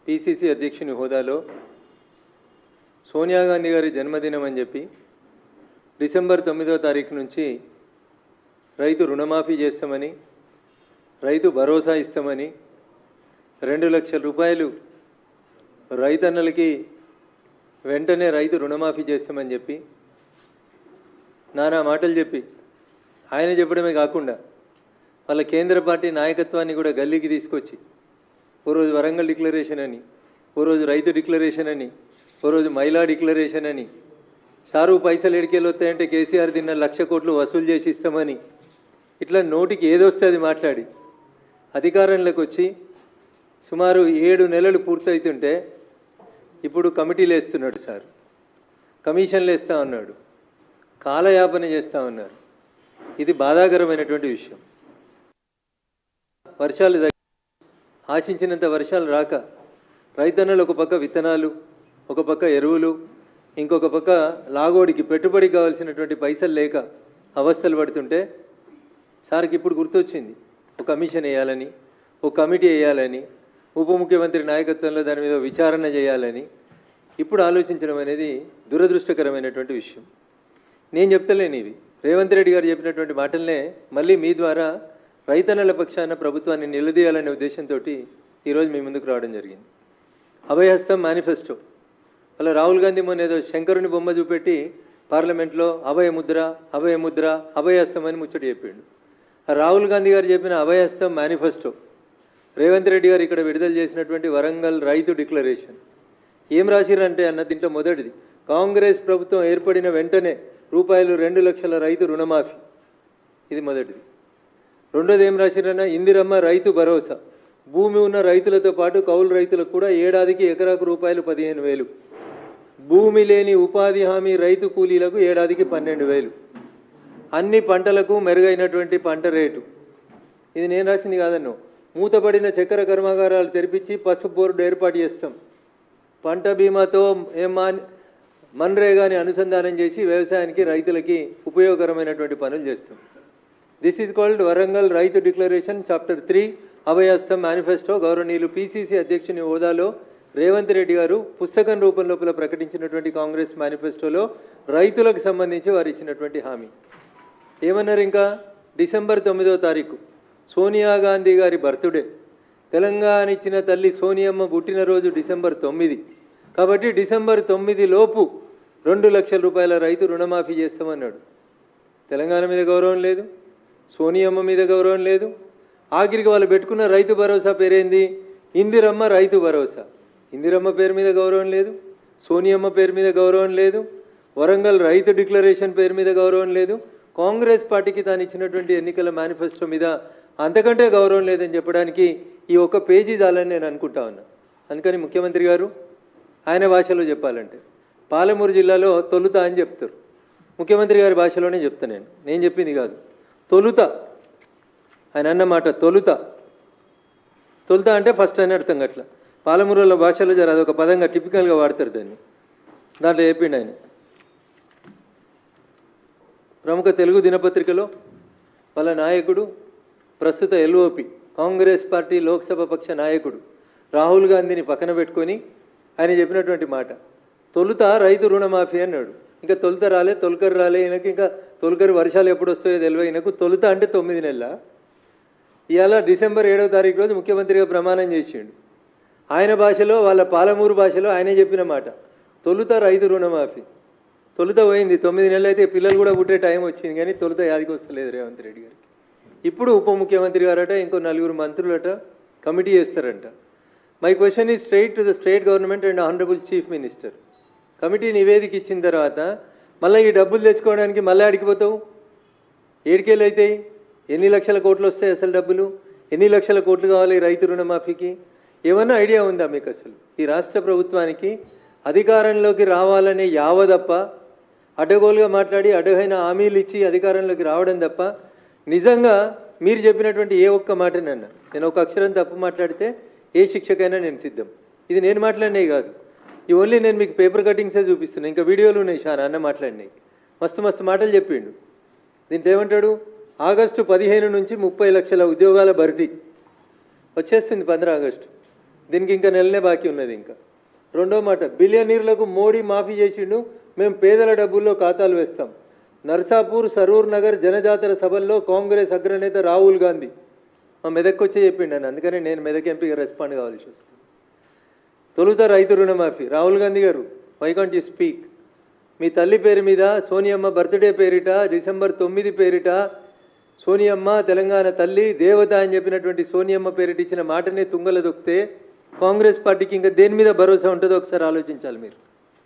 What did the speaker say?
PCC అధ్యక్షుని హోదాలో సోనియా గాంధీ గారి జన్మదినం అని చెప్పి డిసెంబర్ 9వ తారీఖు నుంచి రైతు రుణమాఫీ చేస్తామని, రైతు భరోసా ఇస్తామని, 2 లక్షల రూపాయలు రైతన్నలకి వెంటనే రైతు రుణమాఫీ చేస్తామని చెప్పి నానా మాటలు చెప్పి ఆయన చెప్పడమే కాకుండా వాళ్ళ కేంద్ర పార్టీ నాయకత్వాన్ని కూడా గల్లీకి తీసుకొచ్చి ఓ రోజు వరంగల్ డిక్లరేషన్ అని, ఓ రోజు రైతు డిక్లరేషన్ అని, ఓ రోజు మహిళా డిక్లరేషన్ అని, సారు పైసలు ఎడికెళ్ళి వస్తాయంటే కేసీఆర్ తిన్న 1,00,000 కోట్లు వసూలు చేసి ఇస్తామని ఇట్లా నోటికి ఏదొస్తే అది మాట్లాడి అధికారంలోకి వచ్చి సుమారు 7 నెలలు పూర్తవుతుంటే ఇప్పుడు కమిటీలు వేస్తున్నాడు సార్, కమిషన్లు వేస్తా ఉన్నాడు, కాలయాపన చేస్తూ ఉన్నారు. ఇది బాధాకరమైనటువంటి విషయం. వర్షాలు ఆశించినంత వర్షాలు రాక రైతన్నలు ఒక పక్క విత్తనాలు, ఒక పక్క ఎరువులు, ఇంకొక పక్క లాగోడికి పెట్టుబడికి కావాల్సినటువంటి పైసలు లేక అవస్థలు పడుతుంటే సార్కి ఇప్పుడు గుర్తొచ్చింది ఒక కమిషన్ వేయాలని, ఒక కమిటీ వేయాలని, ఉప ముఖ్యమంత్రి నాయకత్వంలో దాని మీద విచారణ చేయాలని ఇప్పుడు ఆలోచించడం అనేది దురదృష్టకరమైనటువంటి విషయం. నేను చెప్తలేను ఇవి, రేవంత్ రెడ్డి గారు చెప్పినటువంటి మాటలనే మళ్ళీ మీ ద్వారా రైతన్నల పక్షాన ప్రభుత్వాన్ని నిలదీయాలనే ఉద్దేశంతో ఈరోజు మీ ముందుకు రావడం జరిగింది. అభయహస్తం మేనిఫెస్టో అలా రాహుల్ గాంధీ మొన్న ఏదో శంకరుని బొమ్మ చూపెట్టి పార్లమెంట్లో అభయముద్ర అభయముద్ర అభయహస్తం అని ముచ్చట చెప్పిండు. ఆ రాహుల్ గాంధీ గారు చెప్పిన అభయహస్తం మేనిఫెస్టో రేవంత్ రెడ్డి గారు ఇక్కడ విడుదల చేసినటువంటి వరంగల్ రైతు డిక్లరేషన్ ఏం రాసిరంటే అన్న దీంట్లో మొదటిది కాంగ్రెస్ ప్రభుత్వం ఏర్పడిన వెంటనే రూపాయలు 2 లక్షల రైతు రుణమాఫీ, ఇది మొదటిది. రెండోది ఏం రాసిరన్నా ఇందిరమ్మ రైతు భరోసా, భూమి ఉన్న రైతులతో పాటు కౌలు రైతులకు కూడా ఏడాదికి ఎకరాకు రూపాయలు 15,000, భూమి లేని ఉపాధి హామీ రైతు కూలీలకు ఏడాదికి 12,000, అన్ని పంటలకు మెరుగైనటువంటి పంట రేటు. ఇది నేను రాసింది కాదన్నో, మూతపడిన చక్కెర కర్మాగారాలు తెరిపించి పసుపు బోర్డు ఏర్పాటు చేస్తాం, పంట బీమాతో మన్రేగాని అనుసంధానం చేసి వ్యవసాయానికి రైతులకి ఉపయోగకరమైనటువంటి పనులు చేస్తాం. దిస్ ఈజ్ కాల్డ్ వరంగల్ రైతు డిక్లరేషన్ చాప్టర్ 3 అభయహస్తం మేనిఫెస్టో. గౌరవనీయులు పిసిసి అధ్యక్షుని హోదాలో రేవంత్ రెడ్డి గారు పుస్తకం రూపం లోపల ప్రకటించినటువంటి కాంగ్రెస్ మేనిఫెస్టోలో రైతులకు సంబంధించి వారు ఇచ్చినటువంటి హామీ ఏమన్నారు? ఇంకా డిసెంబర్ 9వ తారీఖు సోనియా గాంధీ గారి బర్త్డే, తెలంగాణ ఇచ్చిన తల్లి సోనియమ్మ పుట్టినరోజు డిసెంబర్ 9, కాబట్టి డిసెంబర్ 9 లోపు 2 లక్షల రూపాయల రైతు రుణమాఫీ చేస్తామన్నాడు. తెలంగాణ మీద గౌరవం లేదు, సోనియమ్మ మీద గౌరవం లేదు, ఆఖరికి వాళ్ళు పెట్టుకున్న రైతు భరోసా పేరేంది? ఇందిరమ్మ రైతు భరోసా. ఇందిరమ్మ పేరు మీద గౌరవం లేదు, సోనియమ్మ పేరు మీద గౌరవం లేదు, వరంగల్ రైతు డిక్లరేషన్ పేరు మీద గౌరవం లేదు, కాంగ్రెస్ పార్టీకి తాను ఇచ్చినటువంటి ఎన్నికల మేనిఫెస్టో మీద అంతకంటే గౌరవం లేదని చెప్పడానికి ఈ ఒక్క పేజీ చాలని నేను అనుకుంటా ఉన్నా. అందుకని ముఖ్యమంత్రి గారు ఆయన భాషలో చెప్పాలంటే పాలమూరు జిల్లాలో తొలుత అని చెప్తారు, ముఖ్యమంత్రి గారి భాషలోనే చెప్తా నేను చెప్పింది కాదు. తొలుత ఆయన అన్నమాట, తొలుత తొలుత అంటే ఫస్ట్ అని అర్థం. అట్లా పాలమూరుల భాషలో జర అదొక పదంగా టిపికల్గా వాడతారు దాన్ని. దాంట్లో చెప్పిండు ఆయన ప్రముఖ తెలుగు దినపత్రికలో వాళ్ళ నాయకుడు, ప్రస్తుత ఎల్ఓపి కాంగ్రెస్ పార్టీ లోక్సభ పక్ష నాయకుడు రాహుల్ గాంధీని పక్కన పెట్టుకొని ఆయన చెప్పినటువంటి మాట తొలుత రైతు రుణమాఫీ అన్నాడు. ఇంకా తొలుత రాలే, తొలకరు రాలే, ఈయనకి ఇంకా తొలకరు వర్షాలు ఎప్పుడు వస్తాయో తెలియదు. ఈయనకు తొలుత అంటే 9 నెలల. ఇవాళ డిసెంబర్ 7వ తారీఖు రోజు ముఖ్యమంత్రిగా ప్రమాణం చేసిండు. ఆయన భాషలో, వాళ్ళ పాలమూరు భాషలో ఆయనే చెప్పిన మాట తొలుత రైతు రుణమాఫీ. తొలుత పోయింది, 9 నెలలు అయితే పిల్లలు కూడా పుట్టే టైం వచ్చింది, కానీ తొలుత యాదికి వస్తలేదు రేవంత్ రెడ్డి గారికి. ఇప్పుడు ఉప ముఖ్యమంత్రి గారట, ఇంకో 4 మంత్రులట కమిటీ చేస్తారంట. My question is straight to the state government and honourable chief minister. Committee నివేదిక ఇచ్చిన తర్వాత మళ్ళీ ఈ డబ్బులు తెచ్చుకోవడానికి మళ్ళీ అడిగిపోతావు, ఏడికేళ్ళు అవుతాయి? ఎన్ని లక్షల కోట్లు వస్తాయి అసలు డబ్బులు? ఎన్ని లక్షల కోట్లు కావాలి రైతు రుణమాఫీకి? ఏమన్నా ఐడియా ఉందా మీకు? అసలు ఈ రాష్ట్ర ప్రభుత్వానికి అధికారంలోకి రావాలనే యావదప్ప, అడ్డగోలుగా మాట్లాడి అడ్డగైన హామీలు ఇచ్చి అధికారంలోకి రావడం తప్ప నిజంగా మీరు చెప్పినటువంటి ఏ ఒక్క మాటనన్నా నేను ఒక అక్షరం తప్పు మాట్లాడితే ఏ శిక్షకైనా నేను సిద్ధం. ఇది నేను మాట్లాడినవి కాదు, ఈ ఓన్లీ నేను మీకు పేపర్ కటింగ్సే చూపిస్తున్నాను. ఇంకా వీడియోలు ఉన్నాయి చాలా అన్న మాట్లాడినాయి, మస్తు మాటలు చెప్పిండు. దీంతో ఏమంటాడు? ఆగస్టు 15 నుంచి 30 లక్షల ఉద్యోగాల భర్తీ వచ్చేస్తుంది 15 ఆగస్టు. దీనికి ఇంకా నెలనే బాకీ ఉన్నది. ఇంకా రెండో మాట, బిలియనీర్లకు మోడీ మాఫీ చేసిండు, మేము పేదల డబ్బుల్లో ఖాతాలు వేస్తాం. నర్సాపూర్ సరూర్ నగర్ జనజాతర సభల్లో కాంగ్రెస్ అగ్రనేత రాహుల్ గాంధీ మా మెదక్కి వచ్చే చెప్పిండు అని, అందుకని నేను మెదక్ ఎంపీగా రెస్పాండ్ కావాల్సి వస్తుంది. తొలుత రైతు రుణమాఫీ. రాహుల్ గాంధీ గారు, వై కాంట్ యూ స్పీక్? మీ తల్లి పేరు మీద సోనియమ్మ బర్త్డే పేరిట డిసెంబర్ 9 పేరిట సోనియమ్మ తెలంగాణ తల్లి దేవత అని చెప్పినటువంటి సోనియమ్మ పేరిట ఇచ్చిన మాటనే తుంగల దొక్కితే కాంగ్రెస్ పార్టీకి ఇంకా దేని మీద భరోసా ఉంటుందో ఒకసారి ఆలోచించాలి మీరు.